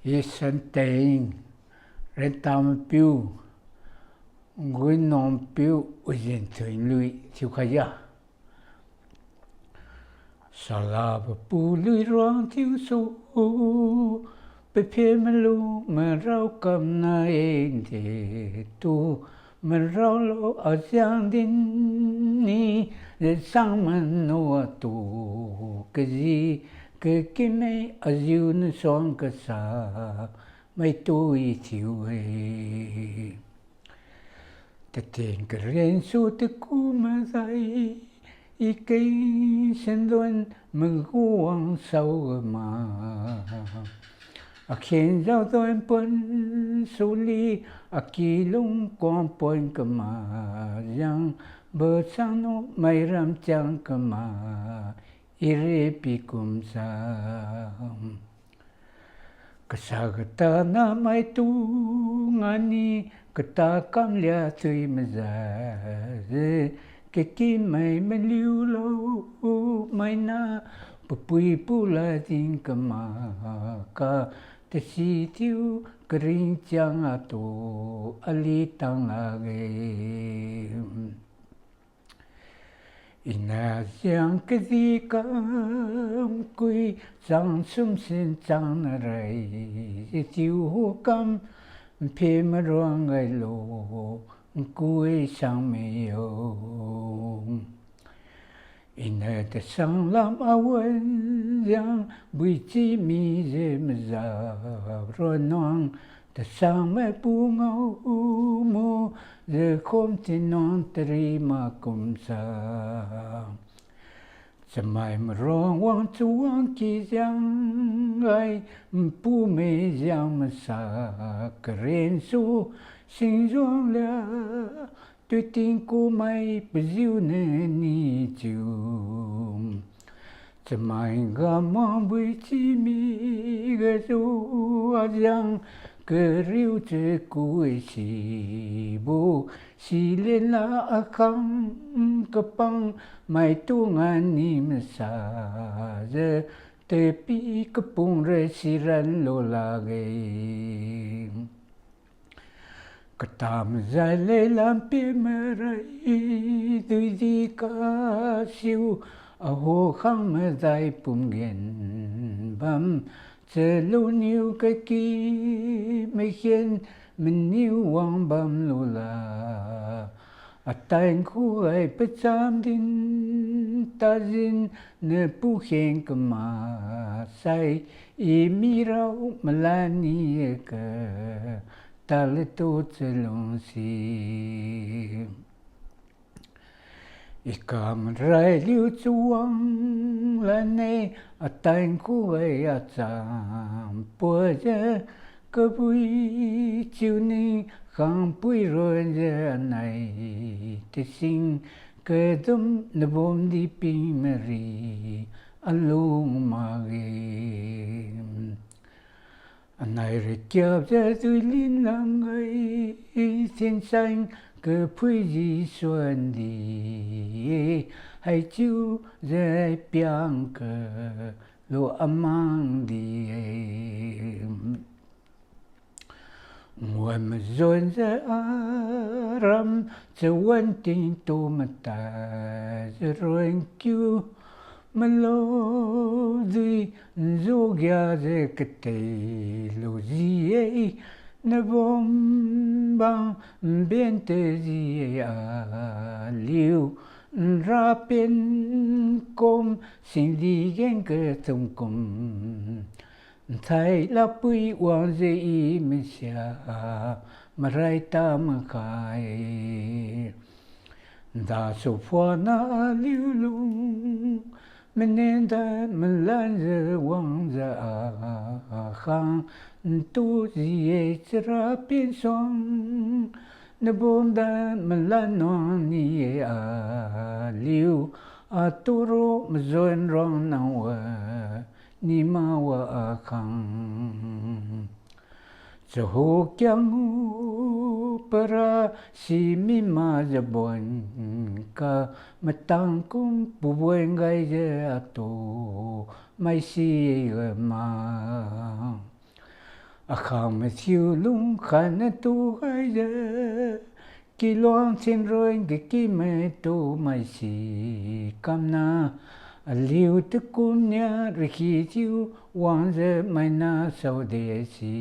Santain, rentam piu, ngui non piu, ujentuin lui, chiu kaya. Salava pu lui roang tiu su, pe pie me lu, me rau kam na ente tu, me rau lo a giang din ni, de sang man no tu, ke gì, ke kime a ziu nu song ka sa, mai tu i chiu e. Te ten ke ren su te ku ma dai, i kei sen doan me guang sau ma. A khen giao doan pun su li, a ki lung quang pun ka ma, yang bơ sang no mai ram chang ka ma, i re pi kum sa. Kasagata na mai tu ngani kata kam lia tui maza ke ki mai me liu lo mai na pupui pula din kama ka te si tiu kering chang ato ali tang age. Ina giang cái gì cam quy giang sum sin giang na rai chiu hu cam phe ma roang ai lo quy sang me yo. Ina te sang lam awen giang bui chi mi je ma za ro nong te sang me pu ngau mo je khom tin non tri ma kum sa. Mai mà rong wang chu wang ki giang ai pu me giang ma sa kren su sinh ruang la tu tin ku mai pe ziu ne ni chu. Mai ga ma bui chi mi ga su a giang ke riu che ku e si bu si lên la a khang ka pang mai tu ngan ni ma sa je te pi ka pung re si ran lo la ge. Ka tam zai le lam pi me rai dui di ka siu a ho khang me dai pum gen bam che lu niu ka ki me hiền mình niu wang bam lo la. Atain khu ai pe cham din ta jin ne pu khen ka ma sai i mi rau malani ka ta le to chelong si. I kam rai liu chuang la ne atain khu ai a cham po je ka bui chiu ni khang pui rồi je này te sing ke dum ne bom di pi me ri alung ma ge. Này re kia je tui lin lang ai thiên xanh ke pui ji xuân đi hay chiu je piang ke lo amang đi. Ngồi mà dồn ra ram cho quân tình tu mà ta rồi kêu mà lo duy dù gia về cái tề lo gì ấy na bom bang bên tề gì à liu ra bên com xin đi ghen cái tung com thay la pui wang ze i me sia ma rai ta ma khai da so phwa na liu lung men da men lan ze wang za khang tu ji e tra pin song na bom da men lan no ni a liu a tu ro ma zoen rong na wa ni ma wa khang cho ho kyang u para si mi ma ja bon ka matang kum pu buen gai je ato mai si ma kham siêu lung khăn tu hay giờ kỳ loang trên rồi kỳ mê tu mai si cam na liu tu kun nhà rồi khi chiu wang giờ mai na sau đề si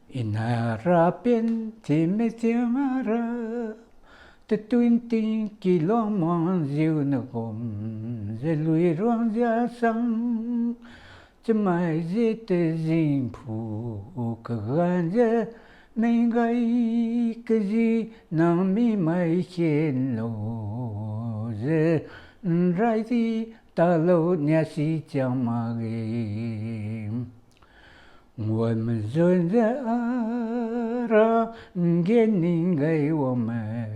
inara pen ti me ti mara te tuin tin kỳ loang mang diu na gom giờ lui roang gia sang cho mai dễ te dinh phu cả gan giờ mình gây cái gì nằm mi mai khen lo giờ rai thì ta lo nhà si chẳng mà ghê nguồn mình dồn ra ra nghe nín gây wa mà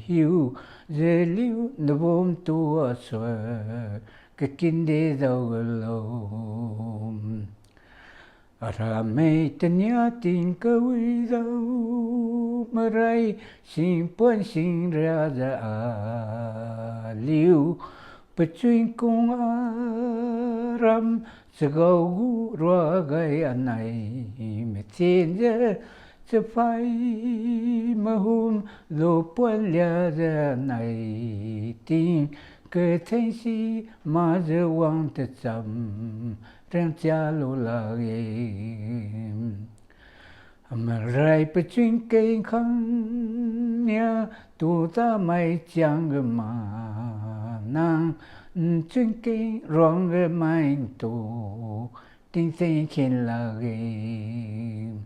hiểu giờ liu nó bom tua xóa cái kinh đê đâu lâu ra mây tên nhớ tình câu đâu mà rai xin buồn xin ra ra liu bất chuyên cung ram sẽ gấu gu roa gai anh này mẹ thiên giờ sẽ phải mà hôm lô buồn lia ra này tin cái thiên si mà giờ vang tự chậm rằng cha lô la em mà rai bất chuyên cây khăn nha tu ta mai chẳng mà nàng chuyên cây rong mai tu tinh tinh khen là em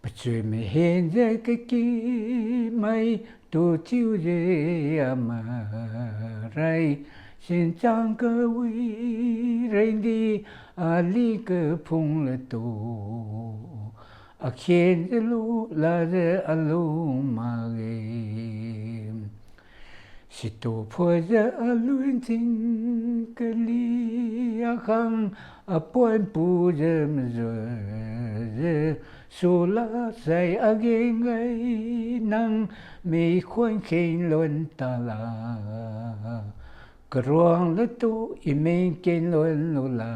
bất chuyên mê hên giờ cái kỳ mai tu chiu dê mà rai xin chăng cơ vi rai đi ali cơ phung là tu khen giờ lu là giờ alu mà em si tu phơi giờ aluin tin cái li khang buồn pu giờ giờ số lá say again ngay nang mi khoan khen luôn ta la kruang lu tu imen khen luôn lu la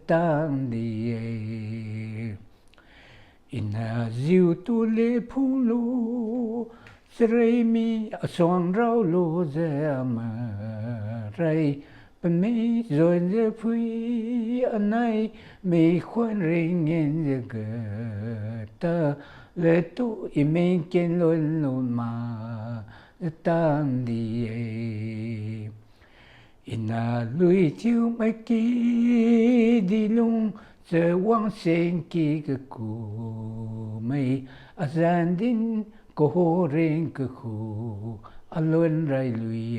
tang đi ina ziu tu le phung lu srei mi song rau lu ze ma rai mi rồi giờ phui anai mi khoan ring in giờ gờ ta le tu imen ken lon lon ma tan đi ina lui chiu mai ki đi lung giờ wang sen ki cái cu mai azan din ko ring cái khu alon rai lui